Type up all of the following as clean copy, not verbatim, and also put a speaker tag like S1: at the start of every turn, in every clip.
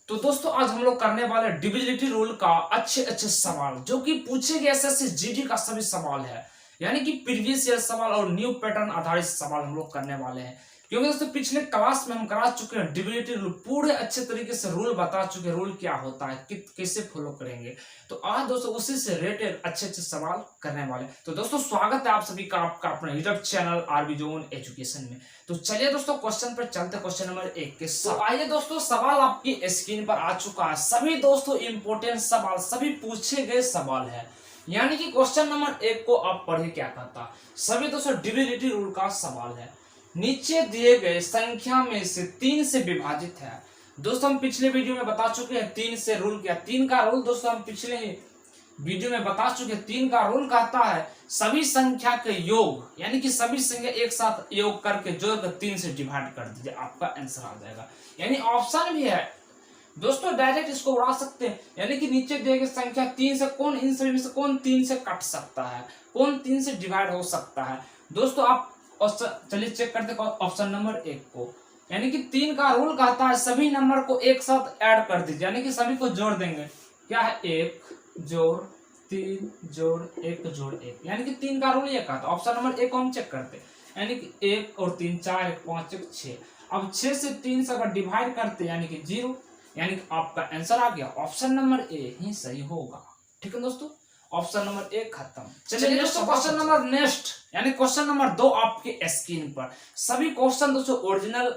S1: तो दोस्तों आज हम लोग करने वाले डिविजिबिलिटी रूल का अच्छे अच्छे सवाल जो कि पूछे गए एसएससी जीडी का सभी सवाल है, यानी कि प्रीवियस ईयर सवाल और न्यू पैटर्न आधारित सवाल हम लोग करने वाले हैं। क्योंकि दोस्तों पिछले क्लास में हम करा चुके हैं डिविजिबिलिटी रूल, पूरे अच्छे तरीके से रूल बता चुके हैं, रूल क्या होता है, कैसे फॉलो करेंगे। तो आज दोस्तों उसी से रिलेटेड अच्छे अच्छे सवाल करने वाले। तो दोस्तों स्वागत है आप सभी का आपका अपने YouTube channel RB zone education में। तो चलिए दोस्तों क्वेश्चन पर चलते, क्वेश्चन नंबर 1 के साथ। तो आइए दोस्तों सवाल आपकी स्क्रीन पर आ चुका है। सभी दोस्तों इंपोर्टेंट सवाल, सभी पूछे गए सवाल है, यानी कि क्वेश्चन नंबर 1 को आप पढ़िए क्या कहता। सभी दोस्तों डिविजिबिलिटी रूल का सवाल है। नीचे दिए गए संख्या में से 3 से विभाजित है। दोस्तों हम पिछले वीडियो में बता चुके हैं 3 से रूल क्या, 3 का रूल दोस्तों हम पिछले ही वीडियो में बता चुके। 3 का रूल कहता है सभी संख्या के योग, यानी कि सभी संख्या एक साथ योग करके जोड़कर 3 से डिवाइड कर दीजिए, आपका आंसर आ जाएगा। यानी ऑप्शन भी है दोस्तों, डायरेक्ट इसको उड़ा सकते हैं। यानी कि नीचे दिए गए संख्या 3 से कौन, इन सभी में से कौन 3 से कट सकता है, कौन 3 से डिवाइड हो सकता है। दोस्तों आप चलिए चेक करते ऑप्शन नंबर 1 को। यानी कि 3 का रूल कहता है सभी नंबर को एक साथ ऐड कर दीजिए, यानी कि सभी को जोड़ देंगे। क्या है, 1 जोड़ 3 जोड़ 1 जोड़ 1, यानी कि 3 का रूल ये कहता है। ऑप्शन नंबर 1 को हम चेक करते हैं, यानी कि 1 और 3 4, 1 5 1 6। अब 6 से 3 से अगर डिवाइड करते यानी कि 0, यानी कि आपका आंसर आ गया। ऑप्शन नंबर ए ही सही होगा। ठीक है दोस्तों, ऑप्शन नंबर 1 खत्म। चलिए दोस्तों क्वेश्चन नंबर नेक्स्ट, यानी क्वेश्चन नंबर 2 आपके स्क्रीन पर। सभी क्वेश्चन दोस्तों ओरिजिनल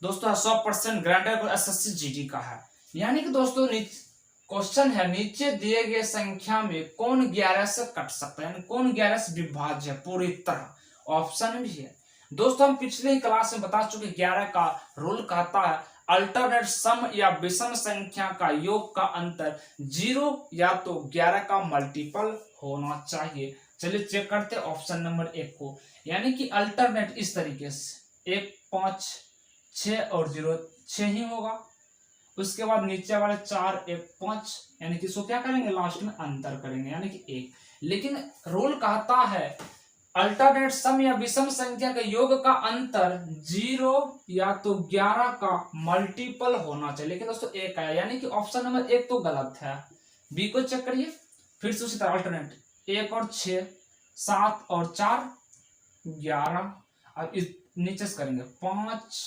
S1: दोस्तों 100% ग्रांटेड एसएससी जीडी का है। यानी कि दोस्तों क्वेश्चन है नीचे दिए गए संख्या में कौन 11 से कट सकता है, यानी कौन 11 से विभाज्य है पूरी तरह। ऑप्शन भी है दोस्तों, हम पिछले ही क्लास में बता चुके 11 का रूल कहता है अल्टरनेट सम या विषम संख्या का योग का अंतर 0 या तो 11 का मल्टीपल होना चाहिए। चलिए चेक करते हैं ऑप्शन नंबर 1 को। यानी कि अल्टरनेट इस तरीके से 1 5 6 और 0 6 ही होगा। उसके बाद नीचे वाले 4 1 5, यानी कि इसको क्या करेंगे, लास्ट में अंतर करेंगे, यानी कि 1। लेकिन रूल कहता है अल्टरनेट सम या विषम संख्या के योग का अंतर 0 या तो 11 का मल्टीपल होना चाहिए। लेकिन दोस्तों 1 आया, यानी कि ऑप्शन नंबर 1 तो गलत है। बी को चेक करिए फिर से उसी तरह, अल्टरनेट 1 और 6 7 और 4 11। अब इस नीचे से करेंगे 5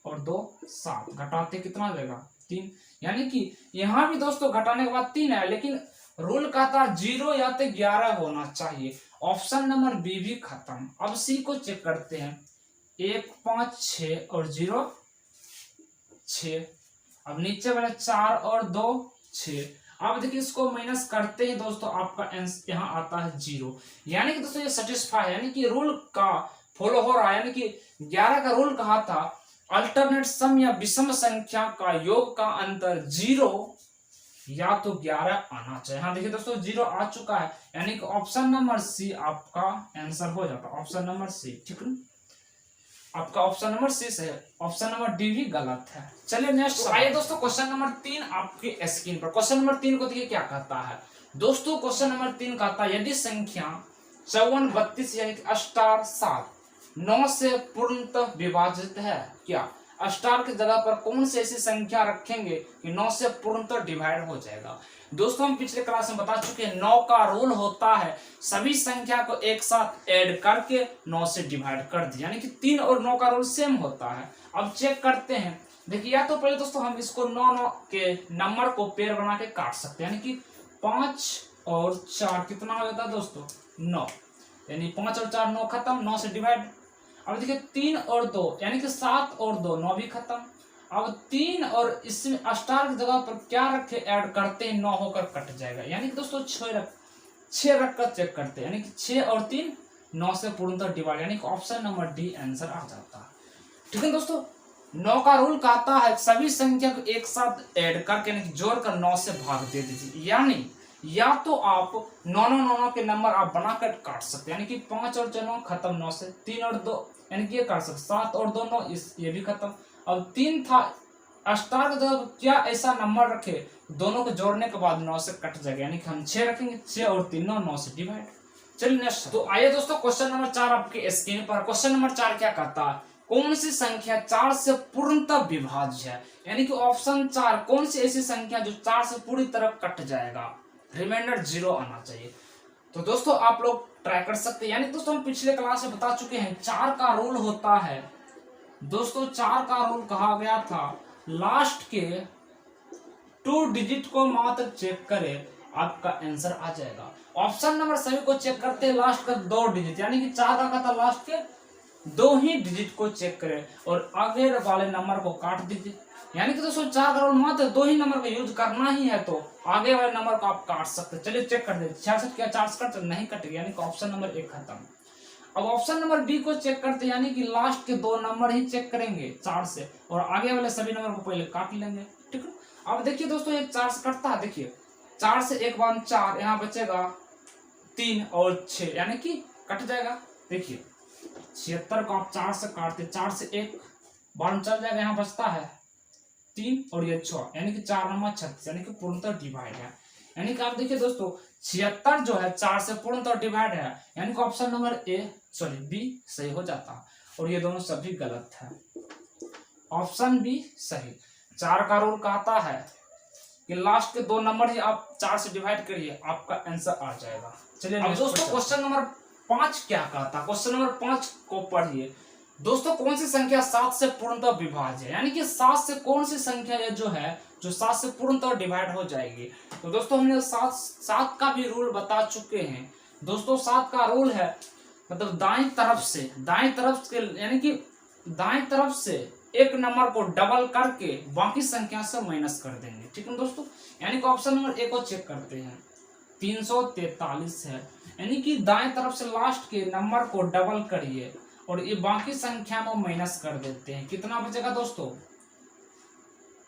S1: और 2 7, घटाते कितना आ जाएगा 3। यानी कि यहां भी दोस्तों घटाने के बाद 3 है, लेकिन रूल कहता 0 या तो 11 होना चाहिए। ऑप्शन नंबर बी भी खत्म। अब सी को चेक करते हैं, 1 5 6 और 0 6। अब नीचे वाले 4 और 2 6। अब देखिए इसको माइनस करते ही दोस्तों आपका आंसर यहाँ आता है 0। यानी कि दोस्तों ये सेटिस्फाई, यानी कि रूल का फॉलो हो रहा है। यानी कि 11 का रूल कहा था अल्टरनेट सम या विषम संख्या का योग का अंतर 0 या तो 11 आना चाहिए। हाँ देखिए दोस्तों 0 आ चुका है, यानी कि ऑप्शन नंबर सी आपका आंसर हो जाता है। ऑप्शन नंबर सी, ठीक है, आपका ऑप्शन नंबर सी सही है। ऑप्शन नंबर डी भी गलत है। चलिए नेक्स्ट आइए दोस्तों क्वेश्चन नंबर 3 आपके स्क्रीन पर। क्वेश्चन नंबर 3 को देखिए क्या कहता है। दोस्तों क्वेश्चन नंबर 3 कहता है यदि संख्या 54 32 यानी कि स्टार 7 9 से पूर्णतः विभाजित है, क्या स्टार की जगह पर कौन सी ऐसी संख्या रखेंगे कि 9 से पूर्णतः डिवाइड हो जाएगा। दोस्तों हम पिछले क्लास में बता चुके हैं 9 का रूल होता है सभी संख्या को एक साथ ऐड करके 9 से डिवाइड कर दिया, यानी कि 3 और 9 का रूल सेम होता है। अब चेक करते हैं, देखिए या तो पहले दोस्तों हम इसको 9 के नंबर को पेयर बना के काट सकते हैं, यानी कि 5 और 4 कितना हो जाता है दोस्तों 9, यानी 5 और 4 9 खत्म, 9 से डिवाइड। अब देखिए 3 और 2 यानी कि 7 और 2 9 भी खत्म। अब 3 और इसमें स्टार की जगह पर क्या रखे, ऐड करते हैं 9 होकर कट जाएगा, यानी कि दोस्तों 6 रख कर चेक करते हैं, यानी कि 6 और 3 9 से पूर्णतः डिवाइड, यानी कि ऑप्शन नंबर डी आंसर आ जाता है। ठीक है दोस्तों, 9 का रूल कहता है सभी संख्या को एक साथ ऐड करके यानी कि जोड़कर 9 से भाग दे दीजिए। यानी या तो आप 9 के नंबर आप बनाकर काट सकते हैं, यानी कि 5 और 4 9 खत्म, 9 से 3 और 2 यानी कि ये काट सकते, 7 और 2 9 ये भी खत्म। अब 3 था स्टार की जगह क्या ऐसा नंबर रखे दोनों को जोड़ने के बाद 9 से कट जाएगा, यानी कि हम 6 रखेंगे, 6 और 3 9 से डिवाइड। चलिए नेक्स्ट, तो आइए दोस्तों क्वेश्चन नंबर 4 आपके स्क्रीन पर। क्वेश्चन नंबर 4 क्या कहता है, कौन सी संख्या 4 से पूर्णतः विभाज्य है, यानी कि ऑप्शन 4 कौन सी ऐसी संख्या जो 4 से पूरी तरह कट जाएगा, रिमाइंडर 0 आना चाहिए। तो दोस्तों आप लोग ट्राई कर सकते हैं। यानी दोस्तों हम पिछले क्लास में बता चुके हैं 4 का रूल होता है दोस्तों, 4 का रूल कहा गया था लास्ट के 2 डिजिट को मात्र चेक करें, आपका आंसर आ जाएगा। ऑप्शन नंबर सभी को चेक करते हैं लास्ट का 2 डिजिट, यानी कि 4 का था लास्ट के 2 ही डिजिट को चेक करें और आगे वाले नंबर को काट दीजिए। यानी कि दोस्तों 4 का रूल मात्र 2 ही नंबर का यूज करना ही है, तो आगे वाले नंबर को आप काट सकते हैं। चलिए चेक कर दे 66 क्या 4 से कट नहीं कटेगा, यानी कि ऑप्शन नंबर 1 खत्म। अब ऑप्शन नंबर बी को चेक करते हैं, यानी कि लास्ट के 2 नंबर ही चेक करेंगे 4 से और आगे वाले सभी नंबर को पहले काट लेंगे, ठीक है। अब देखिए दोस्तों ये 4 से कटता है, देखिए 4 से 1 बार 4, यहाँ बचेगा 3 और 6, यानी कि कट जाएगा। देखिए 76 को आप 4 से काटते, 4 से 1 बार चल जाएगा, यहाँ बचता है 3 और ये 6, यानी कि 4 नंबर 36, यानी कि पूर्णतः डिवाइड है। यानी कि आप देखिए दोस्तों 76 जो है 4 से पूर्णतः डिवाइड है, यानी कि ऑप्शन नंबर बी सही हो जाता है और ये दोनों सभी गलत है। ऑप्शन बी सही। 4 का रूल कहता है कि लास्ट के 2 नंबर ही आप 4 से डिवाइड करिए, आपका आंसर आ जाएगा। चलिए अब दोस्तों क्वेश्चन नंबर 5 क्या कहता, क्वेश्चन नंबर 5 को पढ़िए दोस्तों। कौन सी संख्या 7 से पूर्णतः विभाज्य है, यानी कि 7 से कौन सी संख्या है जो 7 से पूर्णतः डिवाइड हो जाएगी। तो दोस्तों हमने 7 का भी रूल बता चुके हैं दोस्तों। 7 का रूल है मतलब दाएं तरफ के, यानी कि दाएं तरफ से एक नंबर को डबल करके बाकी संख्या से माइनस कर देंगे, ठीक है दोस्तों। यानी कि ऑप्शन नंबर 1 को चेक करते हैं, 343 है, यानी कि दाएं तरफ से लास्ट के नंबर को डबल करिए और ये बाकी संख्या में माइनस कर देते हैं, कितना बचेगा दोस्तों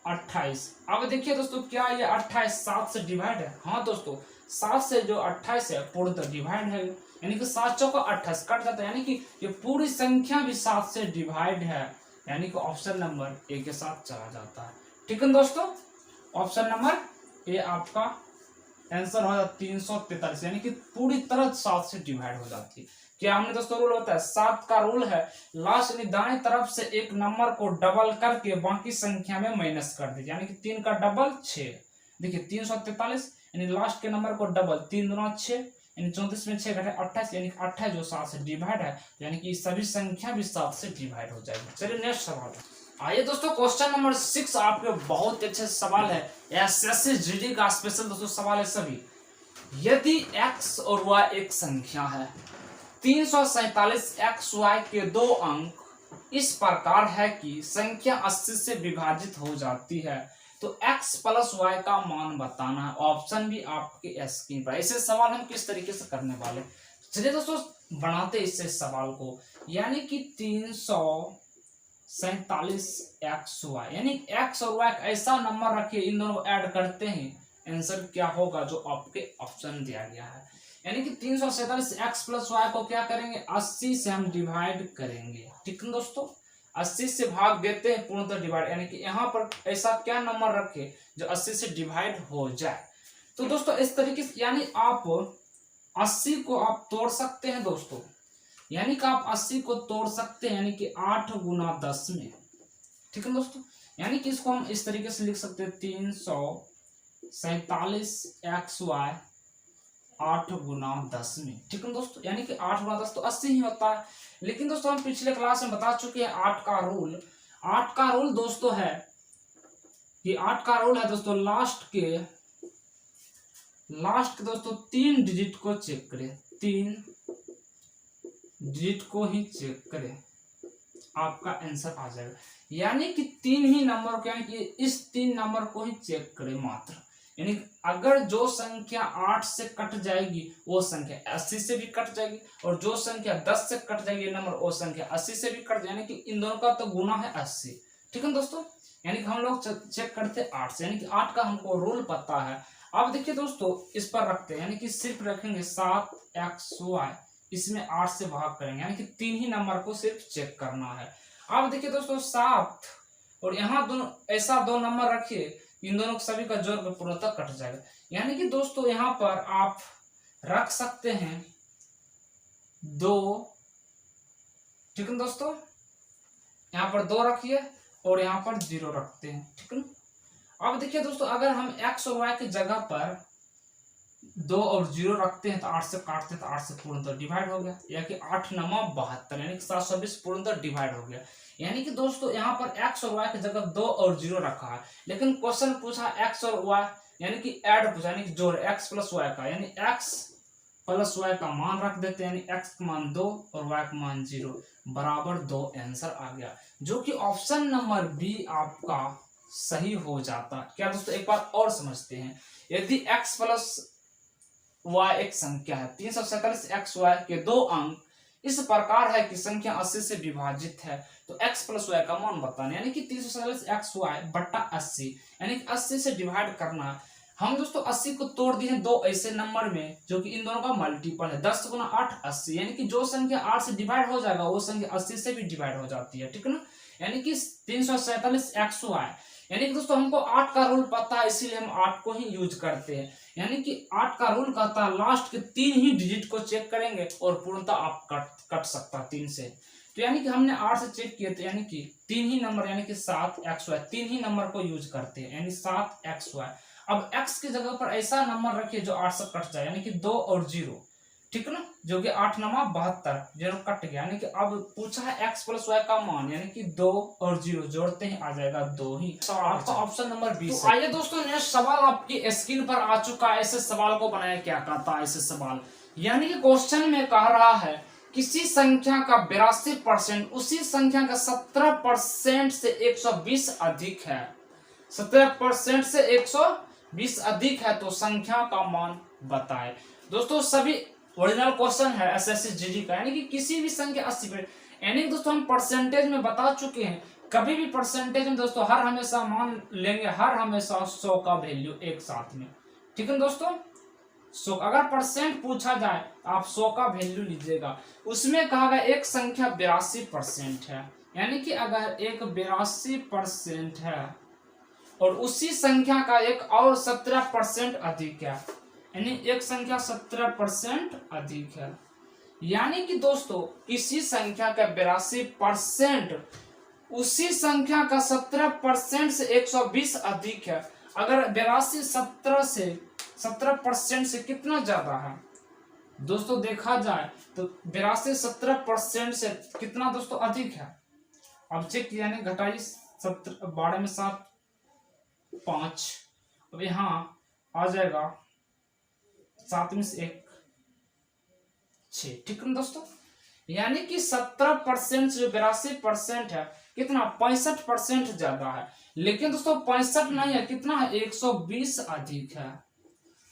S1: 28। अब देखिए दोस्तों क्या ये 28 7 से डिवाइड है, हाँ दोस्तों 7 से जो 28 है पूर्णतः डिवाइड है, यानी कि 7 चौका 28 कट जाता है, यानी कि ये पूरी संख्या भी 7 से डिवाइड है, यानी कि ऑप्शन नंबर ए के साथ चला जाता है, ठीक है दोस्तों। ऑप्शन नंबर ए आपका आंसर हो जाता 343, यानी कि पूरी तरह 7 से डिवाइड हो जाती है। क्या हमने दोस्तों रूल होता है 7 का रूल है लास्ट यानी दाएं तरफ से एक नंबर को डबल करके बाकी संख्या में माइनस कर दीजिए, यानी कि 3 का डबल 6। देखिए 343 यानी लास्ट के नंबर को डबल, 3 दूना 6, यानी 34 में 6 घटे 28, यानी 28 जो 7 से डिवाइड है, यानी कि सभी संख्या भी 7 से डिवाइड हो जाएगी। चलिए नेक्स्ट सवाल आइए दोस्तों, क्वेश्चन नंबर 6 आपके बहुत अच्छे सवाल है, एसएससी जीडी का स्पेशल दोस्तों सवाल है सभी। यदि x और y एक संख्या है, 347 XY के 2 अंक इस प्रकार है कि संख्या 80 से विभाजित हो जाती है, तो x प्लस y का मान बताना है। ऑप्शन भी आपके स्क्रीन पर। ऐसे सवाल हम किस तरीके से करने वाले, चलिए दोस्तों बनाते इससे सवाल को। यानी कि 347 XY, यानी x और y ऐसा नंबर रखिए, इन दोनों को ऐड करते हैं, आंसर क्या होगा जो आपके ऑप्शन दिया गया है। यानी कि 347 x प्लस वाई को क्या करेंगे 80 से हम डिवाइड करेंगे, ठीक है दोस्तों। 80 से भाग देते हैं पूर्णतः डिवाइड, यानी कि यहाँ पर ऐसा क्या नंबर रखे जो 80 से डिवाइड हो जाए। तो दोस्तों इस तरीके से यानी आप 80 को आप तोड़ सकते हैं दोस्तों, यानी कि आप 80 को तोड़ सकते हैं, यानी कि 8 गुना 10 में, ठीक है दोस्तों। यानी कि इसको हम इस तरीके से लिख सकते हैं 347 XY 8 गुना 10 में, ठीक है दोस्तों। यानी कि 8 गुना 10 तो 80 ही होता है। लेकिन दोस्तों हम पिछले क्लास में बता चुके हैं 8 का रूल दोस्तों है कि 8 का रूल है दोस्तों लास्ट के दोस्तों 3 डिजिट को चेक करें, 3 डिजिट को ही चेक करें, आपका आंसर आ जाएगा। यानी कि 3 ही नंबर को, यानी कि इस 3 नंबर को ही चेक करें मात्र। यानी अगर जो संख्या 8 से कट जाएगी वो संख्या 80 से भी कट जाएगी, और जो संख्या 10 से कट जाएगी नंबर वो संख्या 80 से भी कट जाएगी, यानी कि इन दोनों का तो गुना है 80, ठीक है दोस्तों। यानी कि हम लोग चेक करते हैं 8 से, यानी कि 8 का हमको रूल पता है। अब देखिए दोस्तों इस पर रखते हैं, यानी कि सिर्फ रखेंगे 7XY, इसमें 8 से भाग करेंगे, यानी कि 3 ही नंबर को सिर्फ चेक करना है। अब देखिए दोस्तों 7 और यहाँ दोनों ऐसा 2 नंबर रखिए, इन दोनों सभी का जोड़ पूर्णतः कट जाएगा। यानी कि दोस्तों यहाँ पर आप रख सकते हैं 2, ठीक है दोस्तों। यहाँ पर 2 रखिए और यहाँ पर 0 रखते हैं, ठीक है ना। अब देखिए दोस्तों, अगर हम x और y की जगह पर 2 और 0 रखते हैं तो 8 से काटते हैं तो 8 से पूर्णतः डिवाइड हो गया, या कि 8 9 72 यानी कि 720 पूर्णतः डिवाइड हो गया। यानी कि दोस्तों यहाँ पर x और y की जगह 2 और 0 रखा है, लेकिन क्वेश्चन पूछा x और y यानी कि ऐड पूछा, यानी कि जोड़ x प्लस y का, यानी x प्लस y का मान रख देते हैं, यानी x का मान 2 और y का मान 0 बराबर 2 आंसर आ गया, जो कि ऑप्शन नंबर बी आपका सही हो जाता। क्या दोस्तों, एक बार और समझते हैं। यदि x प्लस y एक संख्या है, 347 xy के 2 अंक इस प्रकार है कि संख्या 80 से विभाजित है, तो x प्लस y का मान बताना, यानी कि 347 xy बट्टा 80, यानी कि 80 से डिवाइड करना। हम दोस्तों 80 को तोड़ दिए हैं 2 ऐसे नंबर में जो कि इन दोनों का मल्टीपल है, 10 गुना 8 80, यानी कि जो संख्या 8 से डिवाइड हो जाएगा वो संख्या 80 से भी डिवाइड हो जाती है, ठीक है ना। यानी कि 347 xy, यानी कि दोस्तों हमको 8 का रूल पता है, इसीलिए हम 8 को ही यूज करते हैं। यानी कि 8 का रूल कहता है लास्ट के 3 ही डिजिट को चेक करेंगे और पूर्णतः आप कट सकता है 3 से। तो यानी कि हमने 8 से चेक किए, तो यानी कि 3 ही नंबर, यानी कि 7 xy, 3 ही नंबर को यूज करते हैं, यानी 7 xy। अब x की जगह पर ऐसा नंबर रखिए जो 8 से कट जाए, यानी कि 2 और 0, ठीक है ना, जो कि 8 9 72, 0 कट गया। यानी कि अब पूछा है x प्लस y का मान, यानी कि 2 और 0 जोड़ते ही आ जाएगा 2 ही, आपका ऑप्शन नंबर 20। तो आइए दोस्तों, नेक्स्ट सवाल आपकी स्क्रीन पर आ चुका है। ऐसे सवाल को बनाया क्या कहता है ऐसे सवाल, यानी कि क्वेश्चन में कह रहा है किसी संख्या का 82% उसी संख्या का 17% से 120 अधिक है, 17% से 120 अधिक है, तो संख्या का मान बताए। दोस्तों सभी ओरिजिनल क्वेश्चन है एसएससी जीडी का, यानी कि किसी भी संख्या 80%, यानी कि दोस्तों हम परसेंटेज में बता चुके हैं। कभी भी परसेंटेज में दोस्तों हर हमेशा मान लेंगे, हर हमेशा 100 का वैल्यू एक साथ में, ठीक है दोस्तों। 100 अगर परसेंट पूछा जाए तो आप 100 का वैल्यू लीजिएगा। उसमें कहा गया एक संख्या 82% है, यानी कि अगर एक 82% है और उसी संख्या का एक और 17% अधिक है, यानी एक संख्या 17% अधिक है, यानी कि दोस्तों किसी संख्या का 82% उसी संख्या का 17% से 120 अधिक है। अगर 82 17% से कितना ज्यादा है दोस्तों, देखा जाए तो 82 17% से कितना दोस्तों अधिक है। अब चेक किया, यानी घटाई 12 में 7 5, अब यहाँ आ जाएगा 7 में से 1 6, ठीक है दोस्तों। यानी कि 17% से जो 82% है कितना 65% ज्यादा है, लेकिन दोस्तों 65 नहीं है, कितना है 120 अधिक है।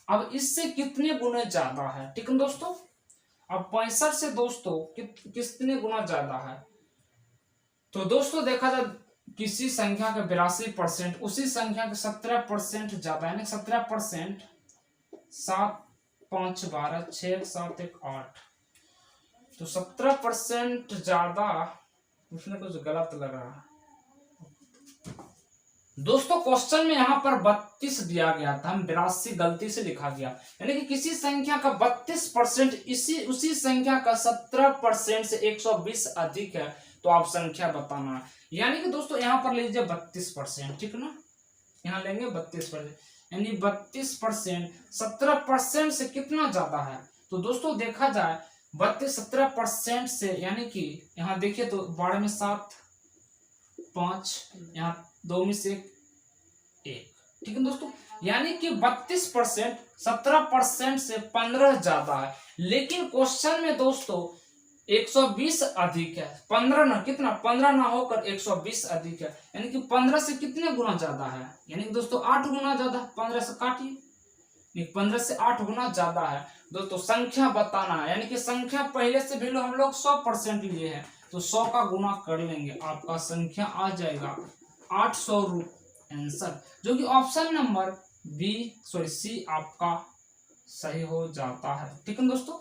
S1: अब इससे कितने गुने ज्यादा है, ठीक है दोस्तों। अब 65 से दोस्तों कितने गुना ज्यादा है, तो दोस्तों देखा जाए किसी संख्या का 82% उसी संख्या के 17% ज्यादा, यानी 17%, 7 5 12 6 7 1 8, तो 17% ज्यादा, उसने कुछ गलत लग रहा है दोस्तों। क्वेश्चन में यहाँ पर 32 दिया गया था, हम 82 गलती से लिखा गया, यानी कि किसी संख्या का 32% उसी संख्या का 17% से 120 अधिक है, तो आप संख्या बताना है। यानी कि दोस्तों यहाँ पर लीजिए 32%, ठीक है ना, यहाँ लेंगे 32%, यानी 32% 17% से कितना ज्यादा है, तो दोस्तों देखा जाए 32 17% से, यानी कि यहाँ देखिए तो 12 में 7 5, यहाँ 2 में से 1, ठीक है दोस्तों। यानी कि 32% 17% से 15 ज्यादा है, लेकिन क्वेश्चन में दोस्तों 120 अधिक है, 15 ना कितना 15 ना होकर 120 अधिक है, यानी कि 15 से कितने गुना ज्यादा है, यानी कि दोस्तों 8 गुना ज्यादा। 15 से काटिए, 15 से 8 गुना ज्यादा है दोस्तों, संख्या बताना है। यानी कि संख्या पहले से वैल्यू हम लोग 100% लिए हैं, तो 100 का गुना कर लेंगे, आपका संख्या आ जाएगा 800 आंसर, जो कि ऑप्शन नंबर सी आपका सही हो जाता है, ठीक है दोस्तों।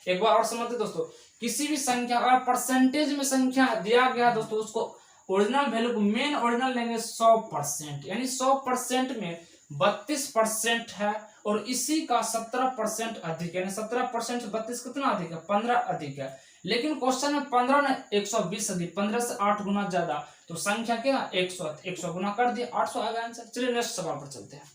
S1: एक बार और समझते दोस्तों, किसी भी संख्या अगर परसेंटेज में संख्या दिया गया दोस्तों, उसको ओरिजिनल वैल्यू को मेन ओरिजिनल लेंगे 100%, यानी 100% में 32% है और इसी का 17% अधिक है, यानी 17% से 32 कितना अधिक है 15 अधिक है, लेकिन क्वेश्चन में 15 ने 120 दी, 15 से 8 गुना ज्यादा, तो संख्या क्या 100 गुना कर दिया, 800 आ गया आंसर। चलिए नेक्स्ट सवाल पर चलते हैं।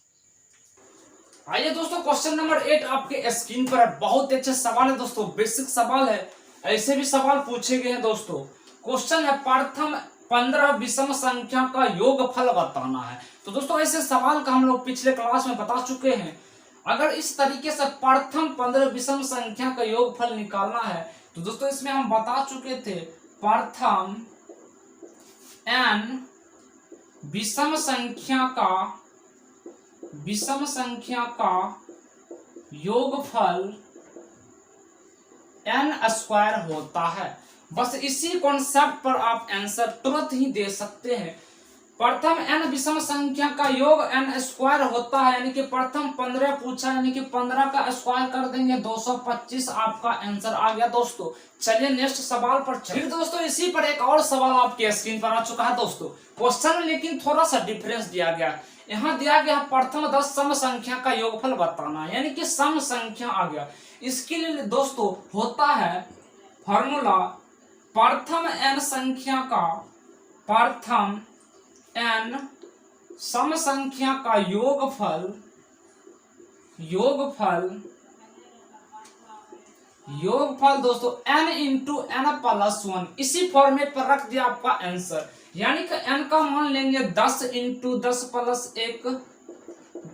S1: आइए दोस्तों क्वेश्चन नंबर 8 आपके स्क्रीन पर है। बहुत अच्छे सवाल है दोस्तों, बेसिक सवाल है, ऐसे भी सवाल पूछे गए हैं दोस्तों। क्वेश्चन है प्रथम 15 विषम संख्या का योगफल बताना है। तो दोस्तों ऐसे सवाल का हम लोग पिछले क्लास में बता चुके हैं। अगर इस तरीके से प्रथम 15 विषम संख्या का योगफल निकालना है तो दोस्तों इसमें हम बता चुके थे प्रथम n विषम संख्या का योगफल n स्क्वायर होता है। बस इसी कॉन्सेप्ट पर आप आंसर तुरंत ही दे सकते हैं। प्रथम n विषम संख्या का योग n स्क्वायर होता है, यानी कि प्रथम 15 पूछा, यानी कि 15 का स्क्वायर कर देंगे 225, आपका आंसर आ गया दोस्तों। चलिए नेक्स्ट सवाल पर चलिए। दोस्तों इसी पर एक और सवाल आपके स्क्रीन पर आ चुका है दोस्तों। क्वेश्चन में लेकिन थोड़ा सा डिफरेंस दिया गया। यहाँ दिया गया प्रथम 10 सम संख्या का योगफल बताना, यानी कि सम संख्या आ गया। इसके लिए दोस्तों होता है फॉर्मूला प्रथम n संख्या का, प्रथम n सम संख्या का योगफल दोस्तों n इंटू n प्लस 1, इसी फॉर्मेट पर रख दिया आपका आंसर। यानी कि n का मान लेंगे 10 इंटू 10 प्लस 1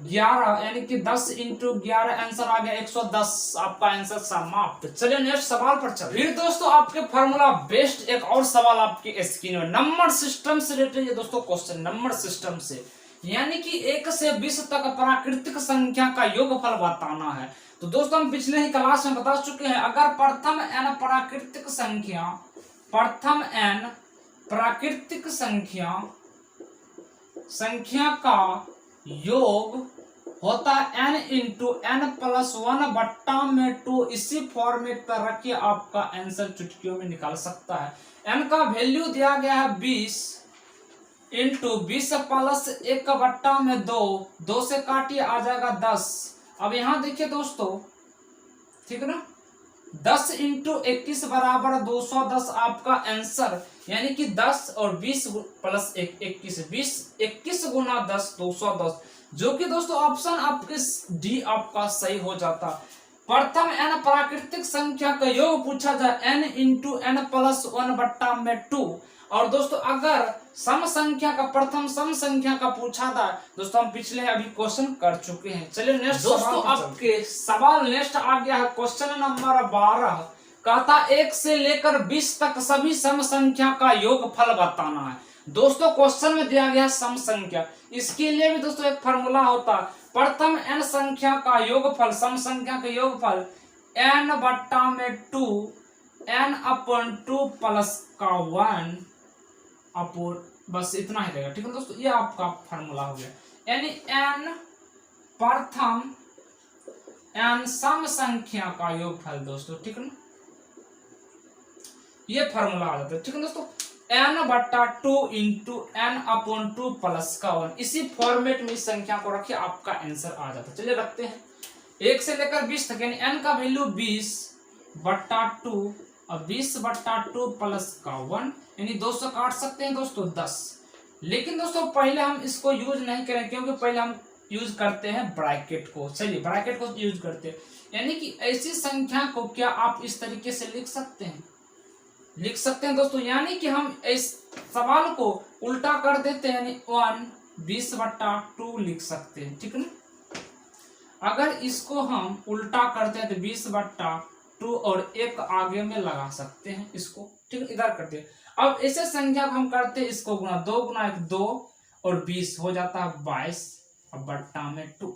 S1: 11, यानी कि 10 इंटू 11, आंसर आ गया 110, आपका आंसर समाप्त। चलिए नेक्स्ट सवाल पर चलिए। फिर दोस्तों आपके फार्मूला बेस्ड एक और सवाल आपके स्क्रीन में नंबर सिस्टम से रिलेटेड है दोस्तों। क्वेश्चन नंबर सिस्टम से, यानी कि 1 से 20 तक प्राकृतिक संख्या का योगफल बताना है। तो दोस्तों हम पिछले ही क्लास में बता चुके हैं, अगर प्रथम n प्राकृतिक संख्या का योग होता है n इंटू n प्लस 1 बट्टा में 2, इसी फॉर्मेट पर रखिए, आपका आंसर चुटकियों में निकाल सकता है। n का वैल्यू दिया गया है 20 इंटू 20 प्लस 1 बट्टा में 2 से काटिए आ जाएगा 10। अब यहाँ देखिए दोस्तों, ठीक है ना, 10 इंटू 21 बराबर 210, आपका आंसर, यानी कि 10 और 20 प्लस 21, 21 गुना 10 210, जो कि दोस्तों ऑप्शन आपके डी आपका सही हो जाता। प्रथम n प्राकृतिक संख्या का योग पूछा जाए n इंटू n प्लस 1 बट्टा में 2, और दोस्तों अगर सम संख्या का, प्रथम सम संख्या का पूछा था दोस्तों, हम पिछले अभी क्वेश्चन कर चुके हैं। चलिए नेक्स्ट दोस्तों आपके सवाल नेक्स्ट आ गया है। क्वेश्चन नंबर 12 कहता 1 से लेकर 20 तक सभी सम संख्या का योगफल बताना है। दोस्तों क्वेश्चन में दिया गया सम संख्या, इसके लिए भी दोस्तों एक फॉर्मूला होता है, प्रथम n संख्या का योगफल, सम संख्या का योगफल n बट्टा में 2, n अपॉन 2 प्लस का 1 अपॉन, बस इतना ही रहेगा। ठीक है दोस्तों, ये आपका फॉर्मूला हो गया, यानी n प्रथम n सम संख्या का योगफल दोस्तों, ठीक है ना, ये फॉर्मूला आ जाता है। ठीक है दोस्तों, n बट्टा 2 इंटू n अपॉन 2 प्लस का 1, इसी फॉर्मेट में इस संख्या को रखिए, आपका आंसर आ जाता है। चलिए रखते हैं 1 से लेकर 20 तक, यानी n का वैल्यू 20 बट्टा 2 और 20 बट्टा 2 प्लस का 1, यानी 2 से काट सकते हैं दोस्तों 10। लेकिन दोस्तों पहले हम इसको यूज नहीं करें, क्योंकि पहले हम यूज करते हैं ब्रैकेट को। चलिए ब्रैकेट को यूज करते हैं, यानी कि ऐसी संख्या को क्या आप इस तरीके से लिख सकते हैं दोस्तों, यानी कि हम इस सवाल को उल्टा कर देते हैं, यानी 1 20 बट्टा 2 लिख सकते हैं। ठीक है ना, अगर इसको हम उल्टा करते हैं तो 20 बट्टा 2 और 1 आगे में लगा सकते हैं इसको। ठीक है, इधर करते हैं। अब ऐसे संख्या को हम करते हैं, इसको गुना 2 गुना 1 2 और 20 हो जाता है 22, अब बट्टा में 2।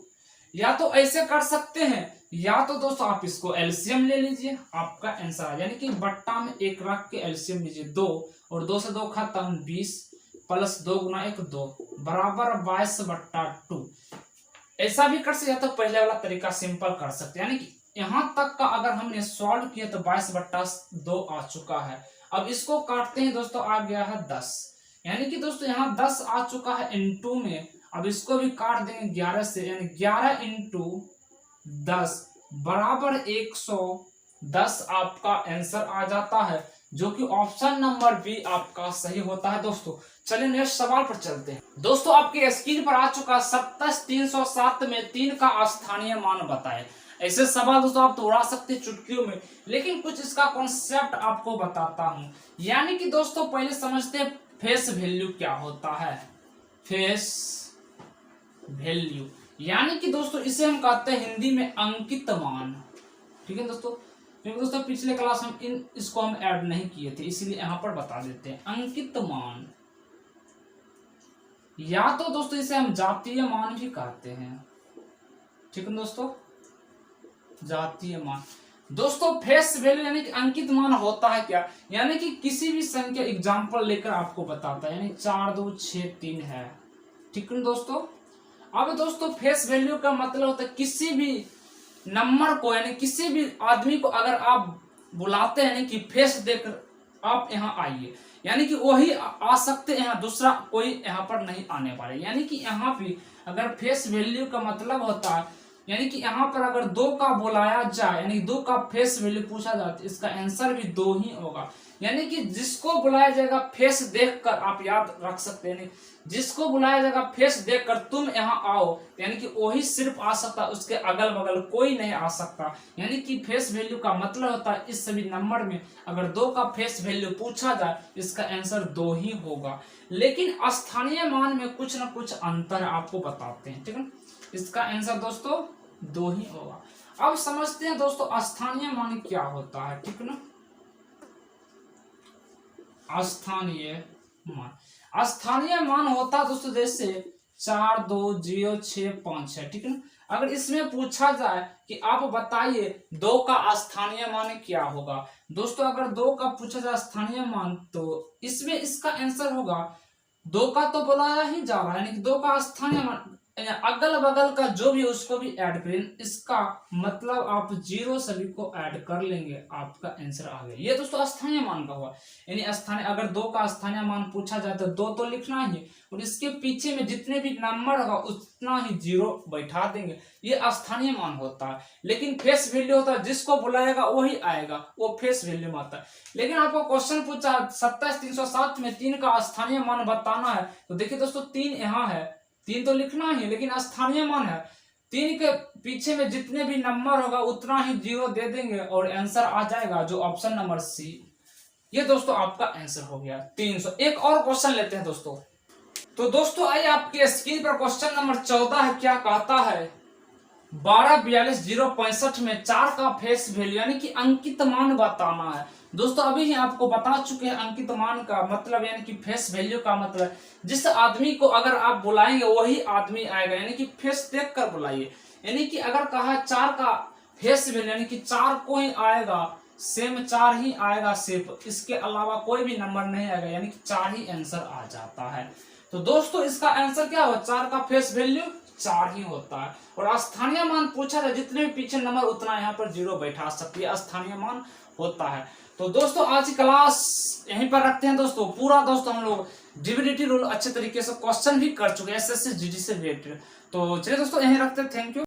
S1: या तो ऐसे कर सकते हैं, या तो दोस्तों आप इसको एलसीएम ले लीजिए, आपका आंसर आ, यानी कि बट्टा में 1 रख के एलसीएम लीजिए 2 और 2 से 2 खत्म, 20 प्लस 2 गुना 1 2 बराबर 22 बट्टा 2। ऐसा भी कर सकते, या तो पहले वाला तरीका सिंपल कर सकते हैं, यानी कि यहां तक का अगर हमने सॉल्व किया तो 22 बट्टा 2 आ चुका है। अब इसको काटते हैं दोस्तों, आ गया है 10, यानी कि दोस्तों यहाँ 10 आ चुका है इनटू में। अब इसको भी काट देंगे 11 से, यानी 11 इंटू 10 बराबर 100 10 आपका आंसर आ जाता है, जो कि ऑप्शन नंबर बी आपका सही होता है दोस्तों। चलिए नेक्स्ट सवाल पर चलते हैं दोस्तों। आपके स्क्रीन पर आ चुका 27,307 में 3 का स्थानीय मान बताएं। ऐसे सवाल दोस्तों आप तो उड़ा सकते हैं चुटकियों में, लेकिन कुछ इसका कॉन्सेप्ट आपको बताता हूं। यानी कि दोस्तों पहले समझते हैं फेस वैल्यू क्या होता है। फेस वैल्यू यानी कि दोस्तों इसे हम कहते हैं हिंदी में अंकित मान। ठीक है दोस्तों, क्योंकि दोस्तों पिछले क्लास में इसको हम ऐड नहीं किए थे, इसीलिए यहां पर बता देते हैं अंकित मान। या तो दोस्तों इसे हम जातीय मान भी कहते हैं। ठीक है दोस्तों, जातीय मान। दोस्तों फेस वैल्यू यानी कि अंकित मान होता है क्या, यानी कि किसी भी संख्या एग्जांपल लेकर आपको बताता है, यानी 4 2 6 3 है। ठीक है दोस्तों, अब दोस्तों फेस वैल्यू का मतलब होता है किसी भी नंबर को, यानी किसी भी आदमी को अगर आप बुलाते हैं कि फेस देकर आप यहाँ आइए, यानी कि वही आ सकते हैं, दूसरा कोई यहाँ पर नहीं आने वाले। यानी कि यहाँ पे अगर फेस वैल्यू का मतलब होता है, यानी कि यहाँ पर अगर 2 का बुलाया जाए, यानी 2 का फेस वैल्यू पूछा जाए तो इसका आंसर भी 2 ही होगा। यानी कि जिसको बुलाया जाएगा फेस देखकर, आप याद रख सकते हैं, जिसको बुलाया जाएगा फेस देखकर तुम यहाँ आओ, यानी कि वही सिर्फ आ सकता, उसके अगल बगल कोई नहीं आ सकता। यानी कि फेस वैल्यू का मतलब होता है इस सभी नंबर में अगर 2 का फेस वैल्यू पूछा जाए इसका आंसर 2 ही होगा। लेकिन स्थानीय मान में कुछ ना कुछ अंतर आपको बताते हैं। ठीक है, इसका आंसर दोस्तों 2 ही होगा। अब समझते हैं दोस्तों स्थानीय मान क्या होता है। ठीक है ना, स्थानीय मान, स्थानीय मान होता है दोस्तों जैसे 4 2 0 6 5 है। ठीक है ना, अगर इसमें पूछा जाए कि आप बताइए 2 का स्थानीय मान क्या होगा, दोस्तों अगर 2 का पूछा जाए स्थानीय मान तो इसमें इसका आंसर होगा 2 का तो बुलाया ही जा रहा है, यानी कि 2 का स्थानीय मान अगल बगल का जो भी उसको भी ऐड करें, इसका मतलब आप 0 सभी को ऐड कर लेंगे, आपका आंसर आ गया। ये दोस्तों स्थानीय मान का हुआ। यानी स्थानीय अगर 2 का स्थानीय मान पूछा जाए तो 2 तो लिखना ही, और इसके पीछे में जितने भी नंबर होगा उतना ही 0 बैठा देंगे, ये स्थानीय मान होता है। लेकिन फेस वैल्यू होता है जिसको बुलाएगा वही आएगा, वो फेस वैल्यू में आता है। लेकिन आपको क्वेश्चन पूछा 27,307 में 3 का स्थानीय मान बताना है, तो देखिए दोस्तों 3 यहाँ है, 3 तो लिखना ही, लेकिन स्थानीय मान है, 3 के पीछे में जितने भी नंबर होगा उतना ही 0 दे देंगे और आंसर आ जाएगा जो ऑप्शन नंबर सी। ये दोस्तों आपका आंसर हो गया 300। एक और क्वेश्चन लेते हैं दोस्तों। तो दोस्तों आइए आपके स्क्रीन पर क्वेश्चन नंबर 14 है। क्या कहता है 1242,065 में 4 का फेस वैल्यू यानी कि अंकित मान बताना है। दोस्तों अभी ही आपको बता चुके हैं अंकित मान का मतलब, यानी कि फेस वैल्यू का मतलब जिस आदमी को अगर आप बुलाएंगे वही आदमी आएगा, यानी कि फेस देख कर बुलाइए। यानी कि अगर कहा 4 का फेस वैल्यू यानी कि 4 को ही आएगा, सेम 4 ही आएगा सिर्फ, इसके अलावा कोई भी नंबर नहीं आएगा, यानी कि 4 ही आंसर आ जाता है। तो दोस्तों इसका आंसर क्या होगा, 4 का फेस वैल्यू 4 ही होता है। और स्थानीय मान पूछा था जितने भी पीछे नंबर उतना यहाँ पर 0 बैठा सकती है, स्थानीय मान होता है। तो दोस्तों आज की क्लास यहीं पर रखते हैं दोस्तों। पूरा दोस्तों हम लोग डिविडेंड रूल अच्छे तरीके से क्वेश्चन भी कर चुके हैं एसएससी जीडी से रिलेटेड। तो चलिए दोस्तों यहीं रखते हैं, थैंक यू।